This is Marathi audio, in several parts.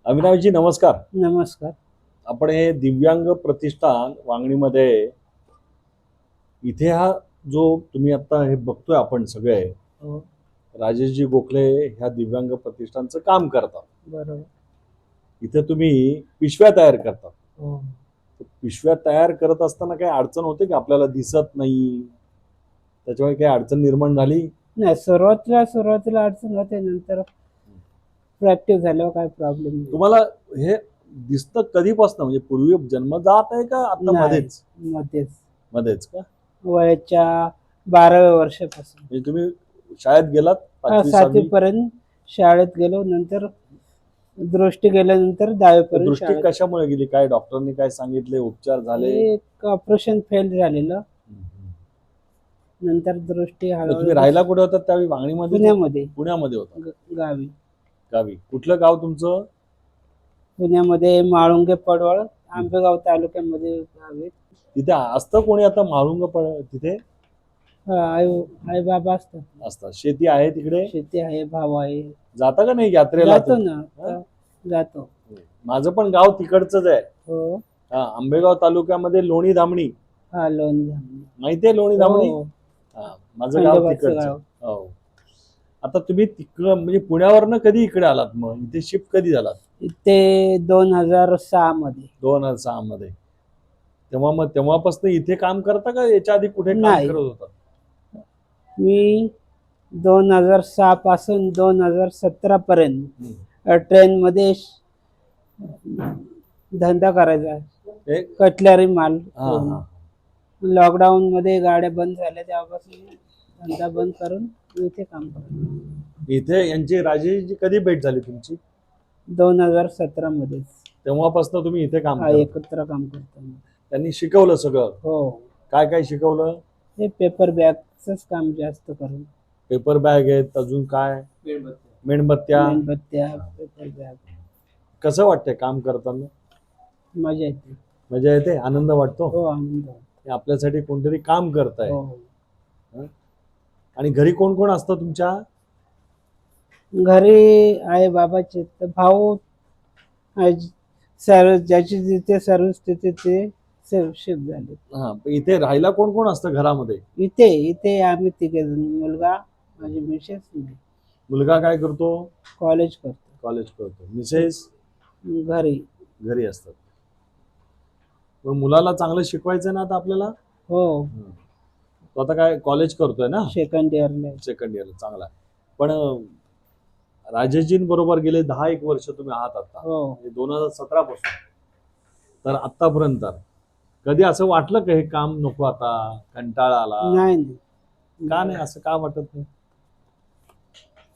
अविनाशजी नमस्कार. नमस्कार. आपण हे दिव्यांग प्रतिष्ठान वांगणीमध्ये इथे हा जो तुम्ही आता हे बघतोय आपण सगळे हो, राजेशजी गोखले ह्या दिव्यांग प्रतिष्ठानचं काम करतात. बरोबर. इथे तुम्ही पिशव्या तयार करतात. हो. पिशव्या तयार करत असताना काही अडचण होते की आपल्याला दिसत नाही त्याच्यामुळे काही अडचण निर्माण झाली? नाही, सुरुवातीला अडचण होते, नंतर प्रॅक्टिस झाल्यावर काय प्रॉब्लेम नाही. तुम्हाला हे दिसतं कधीपासून, म्हणजे पूर्वी जन्मजात आहे का आता नाही, मध्येच? मध्येच मध्येच का? वयाच्या 12व्या वर्षापासून. म्हणजे तुम्ही शाळेत गेलात 5वी 7वी 6वी? पर्यंत शाळेत गेलो, नंतर दृष्टी गेल्यानंतर 10वी पर्यंत दृष्टी शाळेत. कशामुळे गेली? काय डॉक्टरांनी काय सांगितले? उपचार झाले? एक ऑपरेशन फेल झालेलं, हम्म. नंतर दृष्टी तर तुम्ही हळूहळू राहायला कुठे होतात त्यावेळी? वांगणीमध्ये? पुण्यामध्ये. पुण्यामध्ये होता. गावी. गावी कुठलं गाव तुमचं? पुण्यामध्ये माळुंगे पडवळ, आंबेगाव तालुक्यामध्ये गावी. तिथे असतं कोणी आता माळुंग तिथे? आई बाबा असतात. असतात. शेती आहे तिकडे? शेती आहे, भाव आहे. जाता का नाही यात्रेला? जातो ना. हा? जातो. माझं पण गाव तिकडचंच आहे. हो. हा, आंबेगाव तालुक्यामध्ये लोणी धामणी. हा, लोन. माहितीये लोणी धामणी? हो. हा, माझं गाव खंडोबाचं तिकडचं. गाव. हो. आता तुम्ही तिकडं म्हणजे पुण्यावरनं कधी इकडे आलात? मग इथे शिफ्ट कधी झालात? ते 2006 मध्ये. 2006 मध्ये. तेव्हापासून इथे काम करता का याच्या आधी कुठे काम नाही. करत होता? मी 2006 पासून 2017 पर्यंत ट्रेन मध्ये धंदा करायचा, हे? कटलरी माल. हा, हा. लॉकडाऊन मध्ये गाड्या बंद झाल्या, तेव्हापासून धंदा बंद करून इथे काम करतो. इथे यांची राजेशजी कधी भेट झाली तुमची? 2017 मध्ये. तेव्हापासून तुम्ही इथे काम हा, करता? एकत्र काम करतो. त्यांनी शिकवलं सगळं? हो. काय काय शिकवलं? हे पेपर बॅगच काम जास्त करून. पेपर बॅग आहेत, अजून काय? मेणबत्त्या. Paper bag. कसं वाटतंय काम करताना? मजा येते. मजा येते? आनंद वाटतो? हो, आनंद वाटतो. हे आपल्यासाठी कोणतरी काम करताय. हो. आणि घरी कोण कोण असतं तुमच्या? घरी आई बाबाचे, तर भाऊ सर्व, ज्याची जिथे सर्व्हिस तिथे ते शिफ्ट झाले. हा, इथे राहायला कोण कोण असतं घरामध्ये? इथे आम्ही तिघे जण, मुलगा, माझी मिसेस, मुलगा काय करतो? कॉलेज करतो. कॉलेज करतो. मिसेस? घरी असतात. मग मुलाला चांगलं शिकवायचं ना आता आपल्याला? हो. तो आता काय कॉलेज करतोय ना? सेकंड इयरला. सेकंड इयरला. चांगला. पण राजेशजींबरोबर गेले 10-1 वर्ष तुम्ही आहात आता. हो. 2017 पासून तर आतापर्यंत कधी असं वाटलं का हे काम नको, आता कंटाळा आला? नाही. का नाही? असं का वाटत नाही?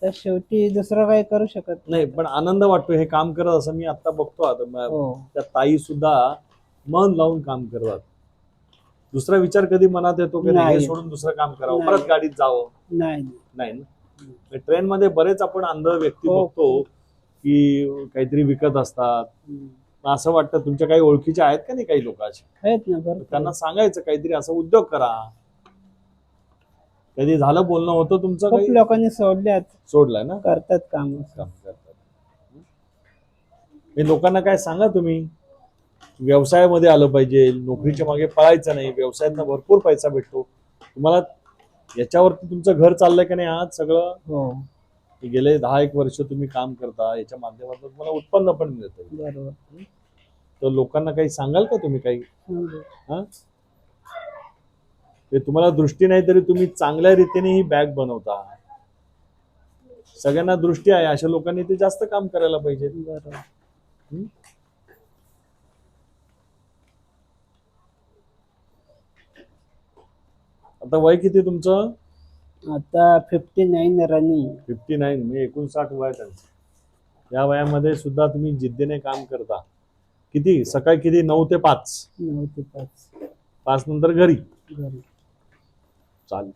तर शेवटी दुसरं काही करू शकत नाही, पण आनंद वाटतो हे काम करत. असं मी आता बघतो. आता हो. त्या ताई सुद्धा मन लावून काम करतात. दुसरा विचार कधी मनात येतो की नाही. हे सोडून दुसरं काम करावं, नाही. परत गाडीत जावं? नाही. नाही ना. ट्रेन मध्ये बरेच आपण अंध व्यक्ती हो. बघतो की काहीतरी विकत असतात. असं वाटतं तुमच्या काही ओळखीचे आहेत का नाही काही लोकांचे? आहेत ना, बरं. त्यांना सांगायचं काहीतरी असं उद्योग करा. कधी झालं बोलणं होतं तुमचं? खूप काही लोकांनी सोडलंय ना? करतात काम. काम करतात. हे लोकांना काय सांगा तुम्ही, व्यवसायामध्ये आलं पाहिजे, नोकरीच्या मागे पळायचं नाही. व्यवसायातनं भरपूर पैसा भेटतो तुम्हाला. याच्यावरती तुमचं घर चाललंय का नाही आज सगळं? हो. गेले 10-1 वर्ष तुम्ही काम करता, याच्या माध्यमातून तुम्हाला उत्पन्न पण मिळतं. बरोबर. तर लोकांना काही सांगाल का तुम्ही काही? हा, ते तुम्हाला दृष्टी नाही तरी तुम्ही चांगल्या रीतीने ही बॅग बनवता. सगळ्यांना दृष्टी आहे, अशा लोकांनी ते जास्त काम करायला पाहिजे. बरोबर. आता वय किती तुमचं? आता 59 रनिंग. 59. म्हणजे 59 वय त्यांचं. या वयामध्ये सुद्धा तुम्ही जिद्दीने काम करता. किती सकाळी किती? 9 ते 5? 9 ते 5 नंतर घरी. चालेल.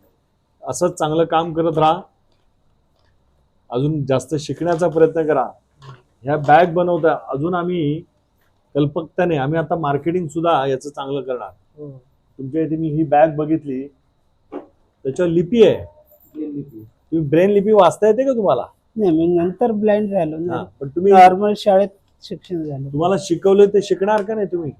असंच चांगलं काम करत राहा. अजून जास्त शिकण्याचा प्रयत्न करा. ह्या बॅग बनवता अजून आम्ही कल्पकतेने आम्ही आता मार्केटिंग सुद्धा याचं चांगलं करणार. तुमच्या इथे मी ही बॅग बघितली, त्याच्यावर लिपी आहे. तुम्ही ब्रेन लिपी वाचता येते का तुम्हाला? नाही, मी नंतर ब्लाइंड झालो ना. पण तुम्ही नॉर्मल शाळेत शिक्षण झालं. तुम्हाला शिकवलं ते शिकणार का नाही तुम्ही?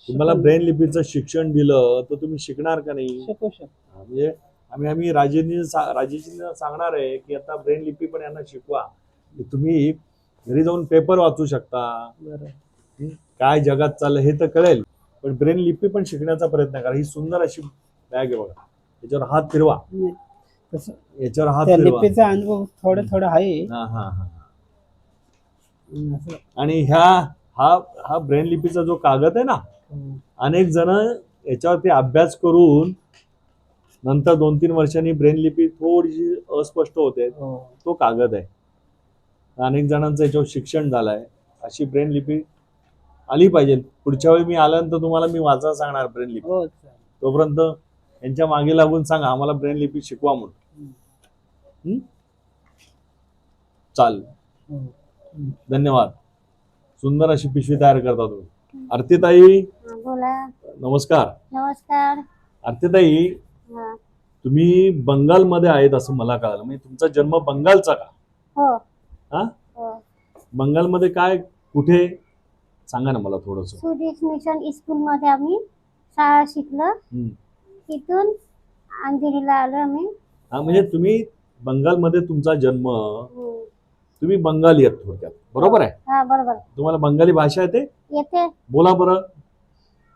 तुम्हाला शिकू- ब्रेन लिपीचं शिक्षण दिलं तर तुम्ही शिकणार का नाही? शिकू शकतो. म्हणजे आम्ही राजेजींना सांगणार आहे की आता ब्रेन लिपी पण यांना शिकवा, की तुम्ही घरी जाऊन पेपर वाचू शकता, बरोबर. काय जगात चाललंय हे तर कळेल, पण ब्रेन लिपी पण शिकण्याचा प्रयत्न करा. ही सुंदर अशी बॅग आहे बघा, याच्यावर हात फिरवा, नाही, तसं याच्यावर हात त्या फिरवा. लिपीचा अनुभव थोडं थोडं आहे. हा हा हा. असं. आणि हा ब्रेन लिपीचा जो कागद आहे ना, अनेक जण याच्यावरती अभ्यास करून नंतर 2-3 वर्षांनी ब्रेन लिपी थोडीशी अस्पष्ट होते, हो. तो कागद आहे. अनेक जणांचं याच्यावर शिक्षण झालंय. अशी ब्रेन लिपी आली पाहिजे. पुढच्या वेळी मी आल्यानंतर तुम्हाला मी वाचायला सांगणार ब्रेन लिपी. हो चालेल. तोपर्यंत यांच्या मागे लागून सांगा आम्हाला ब्रेन लिपी शिकवा म्हणून. हं? चालेल. हो. धन्यवाद. सुंदर अशी पिशवी तयार करता तुम्ही. आरतीताई बोला. नमस्कार. नमस्कार. आरतीताई, हा. तुम्ही बंगालमध्ये आहेत असं मला कळालं. म्हणजे तुमचा जन्म बंगालचा का? हो. हा? हो. बंगालमध्ये काय कुठे सांगा ना मला थोडस. सुदेश मिशन स्कूल मध्ये आम्ही शाळा शिकलो. तिथून अंधेरीला आलो आम्ही. हा, म्हणजे तुम्ही बंगालमध्ये तुमचा जन्म, हम्म. तुम्ही बंगाली आहेत थोडक्यात, बरोबर आहे? हा बरोबर. तुम्हाला बंगाली भाषा येते? येते. बोला बरं,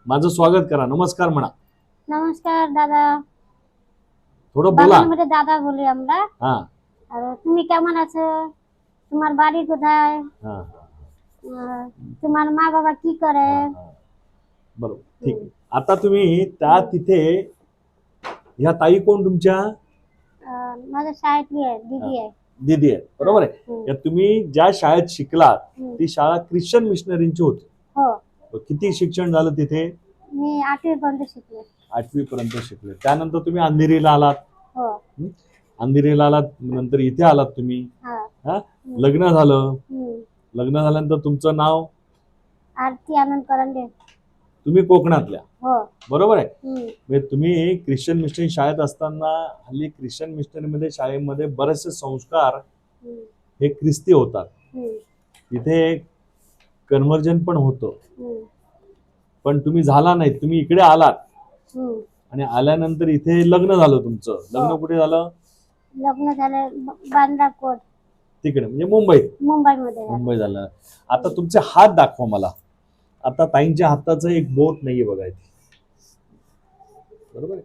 माझं स्वागत करा, नमस्कार म्हणा, नमस्कार दादा. थोडं बोला. বাংলাमध्ये দাদা বলি আমরা। हा আর তুমি কেমন আছো? তোমার বাড়ি কোথায়? हा তোমার মা বাবা কি করে? हा. बरोबर, ठीक आहे. आता तुम्ही त्या तिथे ह्या ताई कोण तुमच्या? माझ्या शाळेतली आहे, दीदी आहे. दीदी आहे, बरोबर आहे. हम्म. या तुम्ही ज्या शाळेत शिकलात हम्म. ती शाळा ख्रिश्चन मिशनरींची होती. हो. किती शिक्षण झालं तिथे? मी 8वी पर्यंत शिकले. 8वी पर्यंत शिकले. त्यानंतर तुम्ही अंधेरीला आलात. हो. अंधेरीला आलात, नंतर इथे आलात तुम्ही. हा. हा, लग्न झालं. हम्म. लग्न झाल्यानंतर तुमचं नाव? आरती आनंद करंडे. तुम्ही कोकणातल्या, हो. बरोबर आहे. हम्म. म्हणजे तुम्ही ख्रिश्चन मिशनरी शाळेत असताना, हल्ली ख्रिश्चन मिशनरीमध्ये शाळेमध्ये बरेचसे संस्कार हम्म. हे ख्रिस्ती होतात. हम्म. तिथे कन्व्हर्जन पण होतं, हम्म. पण तुम्ही झाला नाही. तुम्ही इकडे आलात हम्म. आणि आल्यानंतर इथे लग्न झालं तुमचं. लग्न हो. कुठे झालं? लग्न झालं बांद्रा कोट, तिकडे, म्हणजे मुंबईत. मुंबईमध्ये झालं. मुंबई झालं. आता तुमचे हात दाखवा मला. आता ताईंच्या हाताचं एक बोट नाहीये बघा इथे, बरोबर आहे.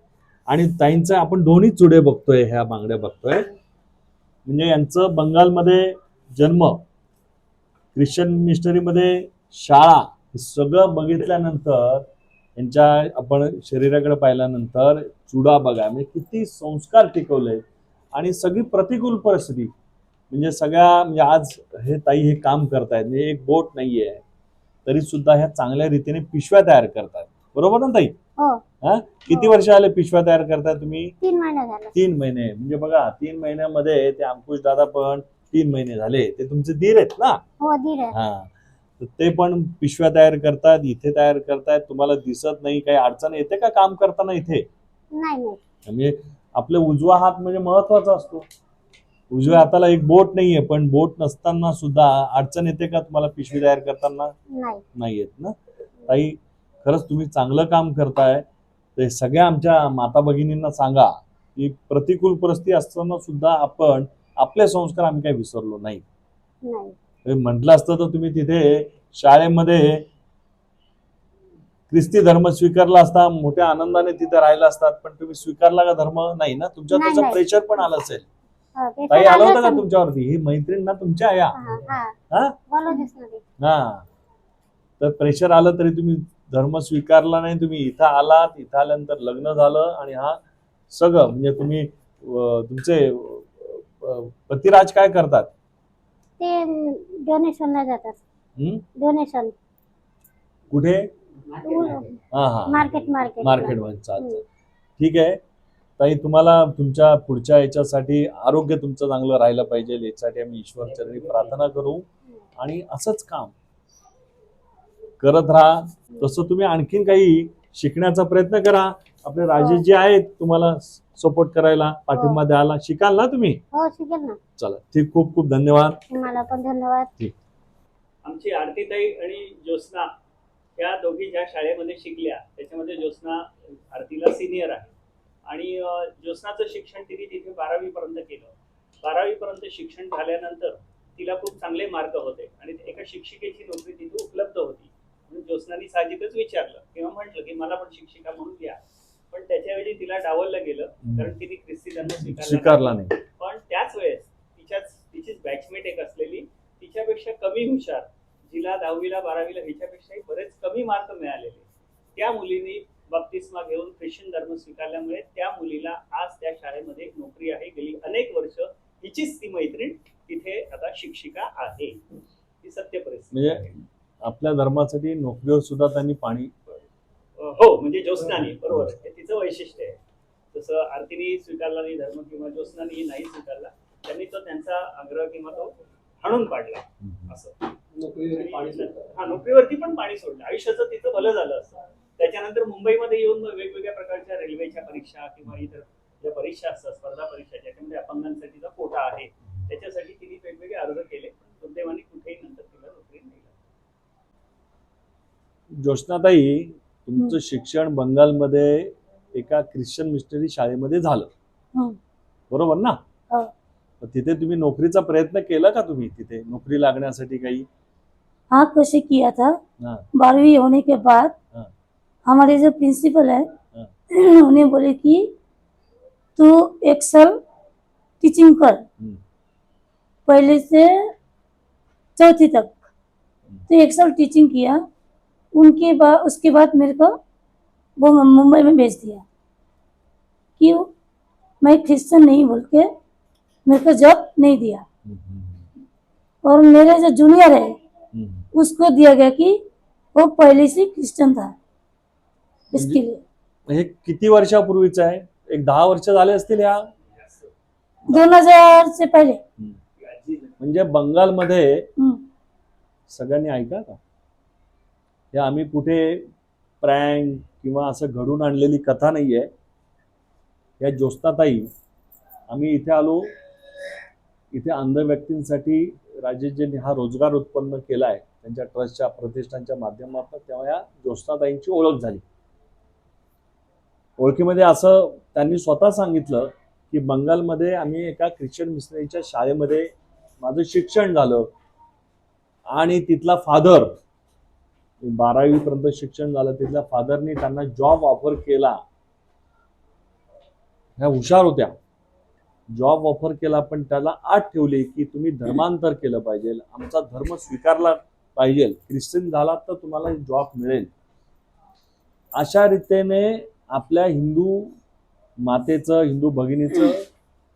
आणि ताईंचं आपण दोन्ही चुडे बघतोय, ह्या बांगड्या बघतोय. म्हणजे यांचं बंगालमध्ये जन्म, ख्रिश्चन मिशनरीमध्ये शाळा, हे सगळं बघितल्यानंतर यांच्या आपण शरीराकडे पाहिल्यानंतर चुडा बघा, म्हणजे किती संस्कार टिकवले. आणि सगळी प्रतिकूल परिस्थिती, म्हणजे सगळ्या, म्हणजे आज हे ताई हे काम करतायत, म्हणजे एक बोट नाहीये तरी सुद्धा ह्या चांगल्या रीतीने पिशव्या तयार करतायत, बरोबर ना ताई? हो. हा, किती वर्ष आले पिशव्या तयार करताय तुम्ही? 3 महिने झालं. 3 महिने. म्हणजे बघा, 3 महिन्यामध्ये ते अंकुश दादा पण 3 महिने झाले, ते तुमचे दीर आहेत ना? हो, दीर आहे. हा, तर ते पण पिशव्या तयार करतात, इथे तयार करतायत. तुम्हाला दिसत नाही, काही अडचण येते का काम करताना इथे? नाही. म्हणजे आपले उजवा हात म्हणजे महत्वाचा असतो. उजव्या हाताला एक बोट नाहीये, पण बोट नसताना सुद्धा अडचण येते का तुम्हाला पिशवी तयार करताना? नाही. नाही येत ना? ताई, खरंच तुम्ही चांगलं काम करताय. ते सगळ्या आमच्या माता भगिनींना सांगा की प्रतिकूल परिस्थिती असताना सुद्धा आपण आपले संस्कार आम्ही काही विसरलो नाही. म्हटलं असतं तर तुम्ही तिथे शाळेमध्ये ख्रिस्ती धर्म स्वीकारला असता, मोठ्या आनंदाने तिथे राहिला असतात, पण तुम्ही स्वीकारला का धर्म? नाही ना. तुमच्यावर नाही, त्याचं नाही. प्रेशर पण आलं असेल. ते ताई, तर आलं होतं आलंच का आहे. तुमच्यावरती? ही मैत्रीण ना तुमच्या आया? हा? बोलवतेच ना ते. हा, तर प्रेशर आलं तरी तुम्ही धर्म स्वीकारला नाही. तुम्ही इथं आलात, इथं आल्यानंतर लग्न झालं आणि हा सगळं, म्हणजे तुम्ही तुमचे पतिराज काय करतात? ते डोनेशनला जातात. डोनेशन कुठे? हा हा, मार्केट मार्केटमध्ये. चालतं, ठीक आहे ताई. तुम्हाला तुमच्या पुढच्या याच्यासाठी आरोग्य तुमचं चांगलं राहिलं पाहिजे, याच्यासाठी आम्ही ईश्वरचरणी प्रार्थना करू आणि असंच काम करत राहा. तसं तुम्ही आणखीन काही शिकण्याचा प्रयत्न करा. आपले राजेश जे आहेत तुम्हाला सपोर्ट करायला, पाठिंबा द्यायला, शिकाल ना तुम्ही? हो, शिकेल ना. चला, ठीक, खूप खूप धन्यवाद. तुम्हाला पण धन्यवाद. ठीक. आमची आरतीताई आणि ज्योत्स्ना या दोघी ज्या शाळेमध्ये शिकल्या त्याच्यामध्ये ज्योत्स्ना आरतीला सिनियर आहे आणि ज्योत्स्नाचं शिक्षण तिने तिथे 12वी पर्यंत केलं. 12वी पर्यंत शिक्षण झाल्यानंतर तिला खूप चांगले मार्क होते आणि एका शिक्षिकेची नोकरी तिथे उपलब्ध होती. म्हणून ज्योत्स्नाने साहजिकच विचारलं किंवा म्हटलं की मला पण शिक्षिका म्हणून द्या. पण त्याच्यावेळी तिला डावललं गेलं कारण तिने ख्रिस्ती धर्म स्वीकारला नाही. पण त्याच वेळेस तिचीच बॅचमेट एक असलेली तिच्यापेक्षा कमी हुशार, जिला 10वीला 12वीला हिच्यापेक्षाही बरेच कमी मार्क मिळालेले, त्या मुलीने बप्तिस्मा घेऊन ख्रिश्चन धर्म स्वीकारल्यामुळे त्या मुलीला आज त्या शाळेमध्ये एक नोकरी आहे. गेली अनेक वर्ष हिचीच ती मैत्रीण तिथे आता शिक्षिका आहे. ही सत्य परिस्थिती म्हणजे आहे. आपल्या धर्मासाठी नोकरीवर सुद्धा त्यांनी पाणी. हो, म्हणजे ज्योत्स्नानी बरोबर आहे. हे तिचं वैशिष्ट्य आहे. जसं आरतीने स्वीकारला नाही धर्म किंवा ज्योत्स्नाने नाही स्वीकारला, त्यांनी तो त्यांचा आग्रह किंवा तो हाणून पाडला असं. हा, नोकरीवरती पण पाणी सोडलं. आयुष्याचं तिचं भलं झालं असतं. त्याच्यानंतर मुंबईमध्ये येऊन वेगवेगळ्या प्रकारच्या रेल्वेच्या परीक्षा किंवा इतर ज्या परीक्षा असतात, स्पर्धा परीक्षा, ज्याच्यामध्ये अपंगांसाठीचा कोटा आहे, त्याच्यासाठी तिने वेगवेगळे अर्ज केले. पण दुर्दैवाने कुठेही नंतर तिला नोकरी नाही लागली. ज्योत्स्नाताई, तुमचं शिक्षण बंगालमध्ये एका ख्रिश्चन मिशनरी शाळेमध्ये झालं, बरोबर ना? तिथे तुम्ही नोकरीचा प्रयत्न केला का? तुम्ही तिथे नोकरी लागण्यासाठी काही? हाँ, कोशिश किया था। हाँ। 12वीं होने के बाद हाँ। हमारे जो प्रिंसिपल है हाँ। उन्हें बोले कि तू 1 साल टीचिंग कर, पहले से 4वीं तक। तो 1 साल टीचिंग किया, उनके बाद उसके बाद मेरे को वो मुंबई में भेज दिया। क्यों? मैं क्रिश्चियन नहीं बोल के मेरे को जॉब नहीं दिया। और मेरे जो जूनियर है उसको दिया गया कि वो पहले से क्रिश्चियन था, इसके लिए। हे किती वर्षापूर्वीचं आहे? एक 10 वर्ष झाले असतील या. 2000 से पहले। म्हणजे बंगालमध्ये सगळ्यांनी ऐका का, हे आम्ही कुठे प्रँक किंवा असं घडून आणलेली कथा नाहीये. या ज्योत्स्नाताई, आम्ही इथे आलो, इथे अंध व्यक्तींसाठी राजेशजींनी हा रोजगार उत्पन्न केलाय त्यांच्या ट्रस्टच्या प्रतिष्ठानच्या माध्यमातून. तेव्हा या ज्योत्स्नाताईंची ओळख झाली. ओळखीमध्ये असं त्यांनी स्वतः सांगितलं की बंगालमध्ये आम्ही एका ख्रिश्चन मिशनरीच्या शाळेमध्ये माझं शिक्षण झालं आणि तिथला फादर, 12वी पर्यंत शिक्षण झालं, तिथल्या फादरनी त्यांना जॉब ऑफर केला. ह्या हुशार होत्या. जॉब ऑफर केला पण त्याला अट ठेवली की तुम्ही धर्मांतर केलं पाहिजे, आमचा धर्म स्वीकारला पाहिजे, ख्रिश्चन झाला तर तुम्हाला जॉब मिळेल. अशा रीतीने आपल्या हिंदू मातेचं, हिंदू भगिनीचं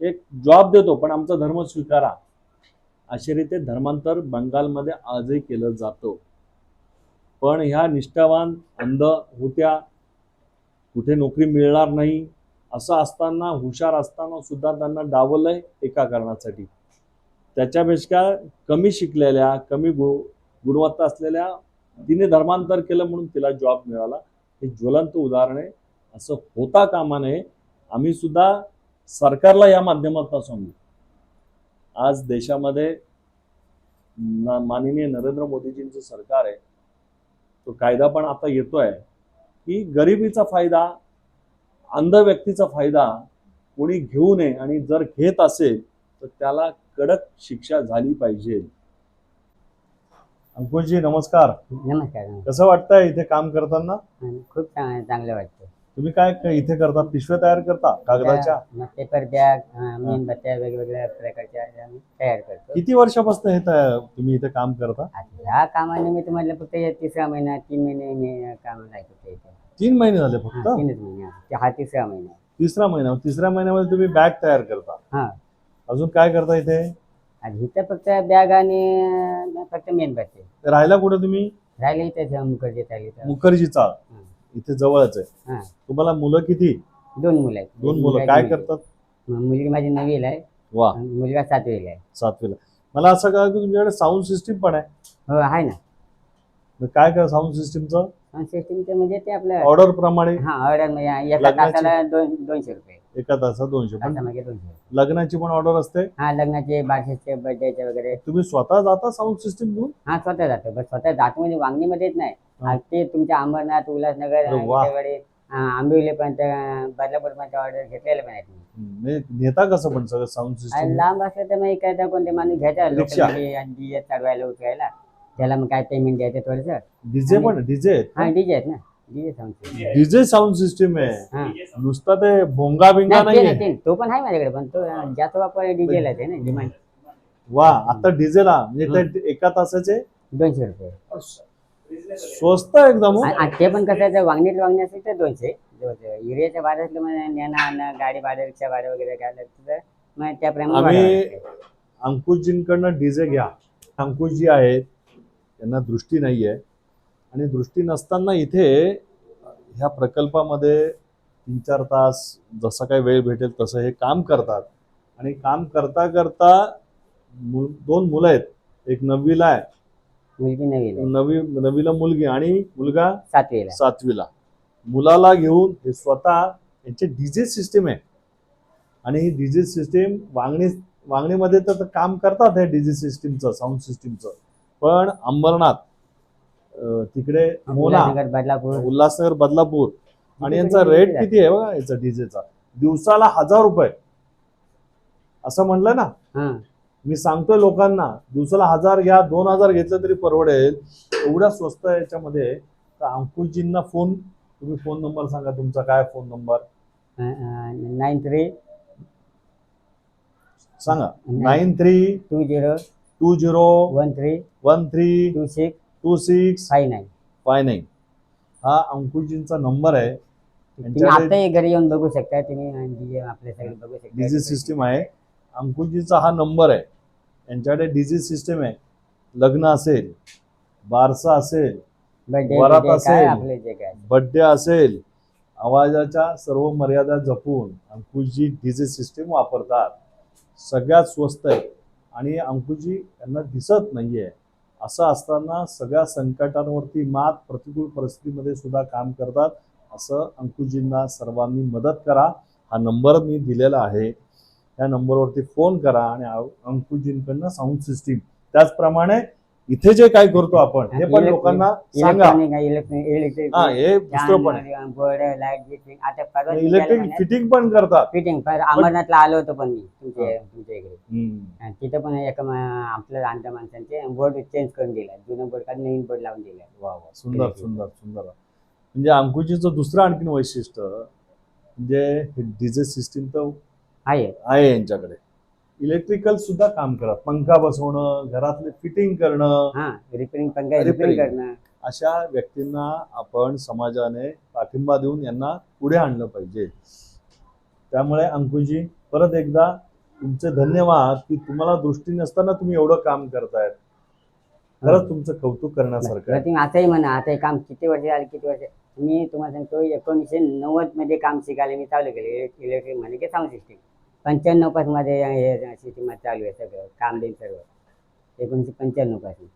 एक जॉब देतो पण आमचा धर्म स्वीकारा, अशा रीते धर्मांतर बंगालमध्ये आजही केलं जातं. पण ह्या निष्ठावान अंध होत्या, कुठे नोकरी मिळणार नाही असं असताना, हुशार असताना सुद्धा त्यांना डावलंय एका कारणासाठी. त्याच्यापेक्षा कमी शिकलेल्या, कमी गुणवत्ता असलेल्या तिने धर्मांतर केलं म्हणून तिला जॉब मिळाला. हे ज्वलंत उदाहरण आहे. असं होता कामा नये. आम्ही सुद्धा सरकारला या माध्यमातून सांगू, आज देशामध्ये माननीय नरेंद्र मोदीजींचं सरकार आहे, तो कायदा पण आता येतोय की गरिबीचा फायदा, अंध व्यक्तीचा फायदा कोणी घेऊ नये आणि जर घेत असेल तर त्याला कडक शिक्षा झाली पाहिजे. अंकुशजी नमस्कार. नमस्कार. कसं वाटतंय इथे काम करताना? खूप चांगलं वाटतं. तुम्ही काय इथे करता? पिशव्या तयार करता कागदाच्या? पेपर बॅग, मेणबत्त्या वेगवेगळ्या प्रकारच्या आम्ही तयार करतो. किती वर्षापासून हे तुम्ही इथे काम करता? ह्या कामानिमित्त म्हटलं फक्त 3रा महिना, 3 महिने मी कामाला आहे इथे. 3 महिने झाले फक्त? 3च महिने. हा 3रा महिना. 3रा महिना. 3ऱ्या महिन्यामध्ये तुम्ही बॅग तयार करता? हा. अजून काय करता इथे? इथं फक्त बॅग आणि फक्त मेणबत्ती. राहायला कुठे तुम्ही? राहिले इथे मुखर्जी चाली. मुखर्जी चाळ इथे जवळच आहे. तुम्हाला मुलं किती? 2 मुलं आहेत. 2 मुलं. काय करतात? मुलगी माझी 9वीला आहे. वा. मुलगा 7वीला आहे. 7वीला. मला असं कळलं की तुमच्याकडे साऊंड सिस्टीम पण आहे? हो आहे ना. काय कर साऊंड सिस्टीमचं? साऊंड सिस्टीमचं म्हणजे ते आपलं ऑर्डर प्रमाणे? हा, ऑर्डर म्हणजे एका तासाला 200 रुपये. एका तासात 200. पण तासामागे 200. लग्नाची पण ऑर्डर असते? हा, लग्नाचे, बारशाचे, बर्थडेचे वगैरे. तुम्ही स्वतः जाता साऊंड सिस्टीम घेऊन? हा, स्वतः जातो. बस स्वतः जातो म्हणजे वांगणीमध्येच नाही. हा. ते तुमच्या अंबरनाथ, उल्हासनगर, अरे वा. आंबिवलीपर्यंत, बदलापूरपर्यंत ऑर्डर घेतलेले पण आहेत. म्हणजे नेता कसं पण सगळं साऊंड आणि सिस्टीम? लांब असलं तर मग एखादा कोणते माणूस घ्यायचा रिक्षा. डीजे चढवायला उचलायला, त्याला मग काय पेमेंट द्यायचं थोडंसं. डीजे पण डीजे हा, डीजे आहेत ना, DJ sound. DJ sound system आहे, हा. नुसता ते भोंगा बिंगा नाही, ते नाहीये. नाही, तो पण आहे माझ्याकडे, पण तो जास्त वापर डीजेला आहे ना, डिमांड. वा, आता डिझेला म्हणजे ते एका तासाचे 200 रुपये. स्वस्त एकदम हो. आणि ते पण कसं आहे, जर वांगणी असेल तर 200. एरियाच्या भाडं असलं म्हणजे नेणं आणणं, गाडी भाडं, रिक्षा भाडं वगैरे काय लागतं तर मग त्याप्रमाणे आम्ही वाढवावं लागतं. अंकुशजींकडनं डीजे घ्या. अंकुशजी आहेत, त्यांना दृष्टी नाहीये आणि दृष्टी नसताना इथे ह्या प्रकल्पामध्ये 3-4 तास जसा काही वेळ भेटेल तसं हे काम करतात. आणि काम करता करता 2 मुलं आहेत, एक 9वीला आहे, मुलगी नवीन आहे, 9वीला मुलगी आणि मुलगा 7वीला. 7वीला. मुलाला घेऊन हे स्वतः यांचे डीजे सिस्टीम आहे आणि ही डीजे सिस्टीम वांगणीमध्ये तर काम करतात हे डीजे सिस्टीमचं, साऊंड सिस्टीमचं. पण अंबरनाथ तिकडे मोना, उल्हासनगर, बदलापूर. उल्हासनगर, बदलापूर. आणि तिकडे यांचा रेट किती किती आहे बघा याचा डीजेचा? दिवसाला 1000 रुपये असं म्हणलं ना. हा, मी सांगतोय लोकांना दिवसाला 1000 घ्या, 2000 घेतलं तरी परवडेल, एवढा स्वस्त आहे याच्यामध्ये. तर अंकुशजींना तुम्ही फोन नंबर सांगा तुमचा. काय फोन नंबर 93 सांगा? 93 20 20 13 13 26 26 59. 59. हा अंकुशजींचा नंबर आहे. तुम्ही आताही घरी येऊन बघू शकता, तुम्ही डीजे आपल्या सगळे बघू शकता. डीजे सिस्टीम आहे. अंकुशजीचा हा नंबर आहे. यांच्याकडे डीजे सिस्टीम आहे. लग्न असेल, बारसा असेल, बर्थडे वरात काय असेल, आपले जे काय. बर्थडे असेल, आवाजाच्या सर्व मर्यादा जपून अंकुशजी डीजे सिस्टीम वापरतात. सगळ्यात स्वस्त आहे आणि अंकुशजी यांना दिसत नाहीये. असं असताना सगळ्या संकटांवरती मात, प्रतिकूल परिस्थितीमध्ये सुद्धा काम करतात. असं अंकुशजींना सर्वांनी मदत करा. हा नंबर मी दिलेला आहे, त्या नंबरवरती फोन करा आणि अंकुशजींकडनं साऊंड सिस्टीम, त्याचप्रमाणे इथे जे काय करतो आपण हे पण लोकांना सांगा. इलेक्ट्रिक हा, हे दुसरं पण आहे. Board, light, fitting. आता परवा इलेक्ट्रिक फिटिंग पण करतात. फिटिंग अमरनाथला आलो होतो पण मी तुमच्या इकडे. हम्म. आणि तिथं पण आपल्या आणत्या माणसांचे बोर्ड चेंज करून दिला, जुनं बोर्ड काढून नवीन बोर्ड लावून दिला. वा वा, सुंदर सुंदर सुंदर. म्हणजे अंकुशजीचं दुसरं आणखीन वैशिष्ट्य म्हणजे डीजे सिस्टीम तर आहे यांच्याकडे. इलेक्ट्रिकल सुद्धा काम करत, पंखा बसवणं, घरातले फिटिंग करणं, रिपेरिंग करणं. अशा व्यक्तींना आपण समाजाने पाठिंबा देऊन यांना पुढे आणलं पाहिजे. त्यामुळे अंकुशजी परत एकदा तुमचे धन्यवाद की तुम्हाला दृष्टी नसताना तुम्ही एवढं काम करतायत. खरंच तुमचं कौतुक करण्यासारखं आहे. तुम्ही आताही म्हणा, आता काम किती वर्ष झाले, किती वर्ष. मी तुम्हाला सांगतो 1990 मध्ये काम शिकायला मी चालू केले इलेक्ट्रिक म्हणजे की साऊंड सिस्टीम. 95 पासून माझे हे सिस्टीम चालू आहे सगळं काम देईल सर्व. 1995 पासून.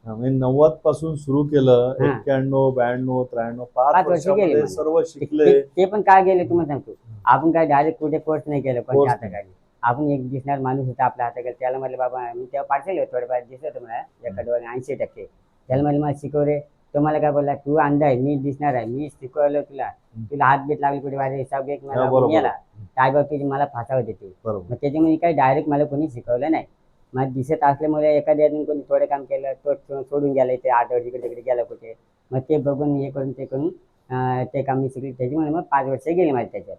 म्हणजे 90 पासून सुरू केलं, 91, 92, 93, 5 वर्षामध्ये सर्व शिकले. ते पण काय गेले तुम्हाला सांगतो. आपण काय डायरेक्ट कुठे कोर्स नाही केलं पण हाताखाली. आपण एक दिसणार माणूस होता आपल्या हाताखाली, त्याला म्हटलं बाबा मी तेव्हा पार्सल होतो थोडंफार दिसत होतं मला एखादं 80%. त्याला म्हटलं मला शिकव रे. तो मला काय बोलला, तू अंधा आहे, मी दिसणार आहे, मी शिकवलं तुला हात बीत लागली कुठे बाहेर हिसाब एक मला गेला काय बघ तुझी मला फासावं देते. मग त्याच्यामुळे काही डायरेक्ट मला कोणी शिकवलं नाही. मला दिसत असल्यामुळे एखाद्या कोणी थोडं काम केलं तो सोडून गेला, इथे 8 वर्ष इकडे तिकडे गेला कुठे. मग ते बघून हे करून ते करून ते काम मी शिकले. त्याच्यामुळे मग 5 वर्ष गेली माझी त्याच्यात.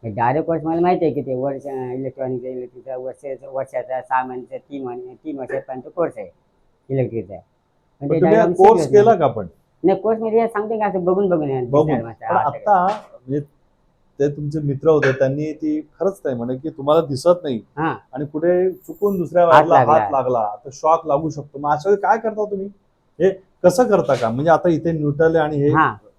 डायरेक्ट कोर्स मला माहिती आहे की ते वर्ष इलेक्ट्रॉनिकचा वर्षाचा 6 महिन्याचा 3 वर्षापर्यंत कोर्स आहे इलेक्ट्रिकचा. कोर्स केला का पण? नाही, कोर्स मध्ये सांगते का असं बघून आता म्हणजे ते तुमचे मित्र होते त्यांनी ती खरंच नाही म्हणे की तुम्हाला दिसत नाही आणि कुठे चुकून दुसऱ्या वेळेला हात लागला तर शॉक लागू शकतो. मग अशा वेळी काय करता तुम्ही? हे कसं करता का? म्हणजे आता इथे न्यूट्रल आहे आणि हे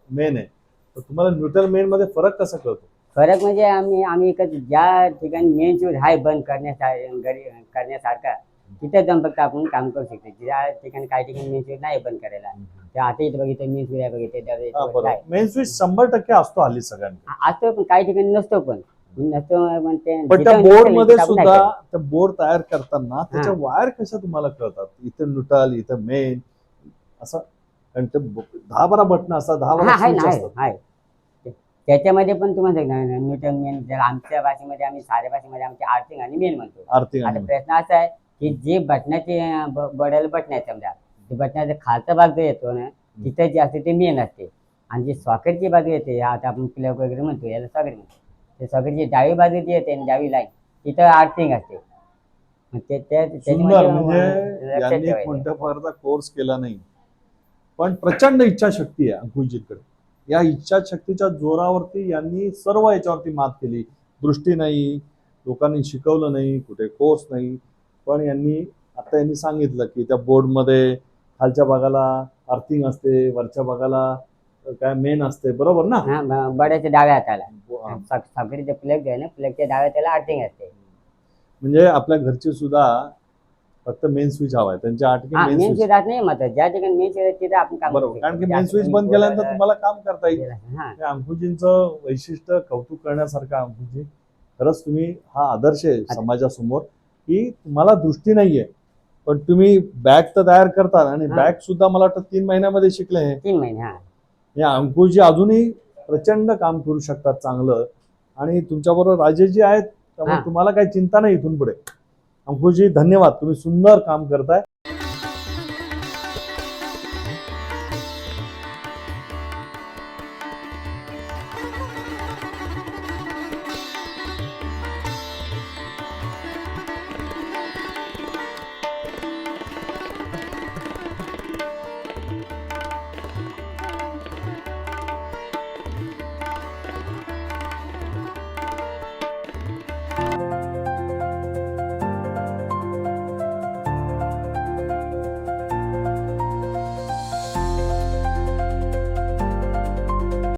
मेन आहे, तर तुम्हाला न्यूट्रल मेन मध्ये फरक कसा कळतो? फरक म्हणजे आम्ही ज्या ठिकाणी मेन स्विच आहे बंद करण्यासारखा तिथे जाऊन फक्त आपण काम करू शकतो. ज्या ठिकाणी काही ठिकाणी मेन स्विच नाही बंद करायला, त्या आता इथे बघितलं मेन स्विच आहे बघितलं मेन स्विच 100% असतो हल्ली सगळ्यांना असतो, पण काही ठिकाणी नसतो. पण म्हणते पण त्या जिथं बोर्ड निघेल मध्ये तिथं आपण सुद्धा ऐकायचं. त्या बोर्ड तयार करताना त्याच्या वायर कशा तुम्हाला कळतात, इथं न्यूट्रल इथं मेन असं, कारण ते 10-12 बटन असतात, 10-12 हा, आहे switch ना, आहे, असतात. आहे. त्याच्यामध्ये पण तुम्हाला सांगणार न्यूटन मेन, जर आमच्या भाषेमध्ये आम्ही साध्या भाषेमध्ये आमची आर्थिंग आणि मेन म्हणतो. आर्थिंग आता आणि प्रश्न असा आहे की जे बटनाचे बडेल बटन आहे समजा, ते बटनाचा खालचा भाग जो येतो ना तिथं जे असते ते मेन असते, आणि जी सॉकेटची बाजू येते आता आपण प्लग वगैरे म्हणतो याला सॉकेट म्हणतो, ते सॉकेटची डावी बाजू जी येते आणि डावी लाईन तिथं आर्थिंग असते. मग सुंदर, त्याच्यामध्ये म्हणजे लक्षात यांनी ठेवायचं. कोणत्या प्रकारचा कोर्स केला नाही, पण प्रचंड इच्छाशक्ती आहे अंकुशजींकडे. या इच्छाशक्तीच्या जोरावरती यांनी सर्व याच्यावरती मात केली. दृष्टी नाही, लोकांनी शिकवलं नाही, कुठे कोर्स नाही, पण यांनी सांगितलं की त्या बोर्डमध्ये खालच्या भागाला अर्थिंग असते, वरच्या भागाला काय मेन असते, बरोबर ना? हा, बड्याच्या डाव्या हाताला हा. सॉकेटचे प्लग आहे ना, प्लगच्या डाव्या त्याला आर्थिंग असते. म्हणजे आपल्या घरची सुद्धा फक्त मेन स्विच हवाय, त्यांच्या आठ हा, मेन मेन स्विच, स्विच राहत नाही मग ज्या ठिकाणी मेन स्विच तिथे आपण काम बरोबर, कारण की मेन स्विच बंद केल्यानंतर तुम्हाला काम करता येईल. हे अंकुशजींचं वैशिष्ट्य कौतुक करण्यासारखं. अंकुशजी, खरंच तुम्ही हा आदर्श आहे समाजासमोर, की तुम्हाला दृष्टी नाहीये पण तुम्ही बॅग तर तयार करतात, आणि हा. बॅग सुद्धा मला वाटतं 3 महिन्यामध्ये शिकले हे. 3 महिने. हा, हे अंकुशजी अजूनही प्रचंड काम करू शकतात चांगलं, आणि तुमच्याबरोबर राजेशजी आहेत, त्यामुळे हा. तुम्हाला काही चिंता नाही इथून पुढे. अंकुशजी धन्यवाद, तुम्ही सुंदर काम करताय.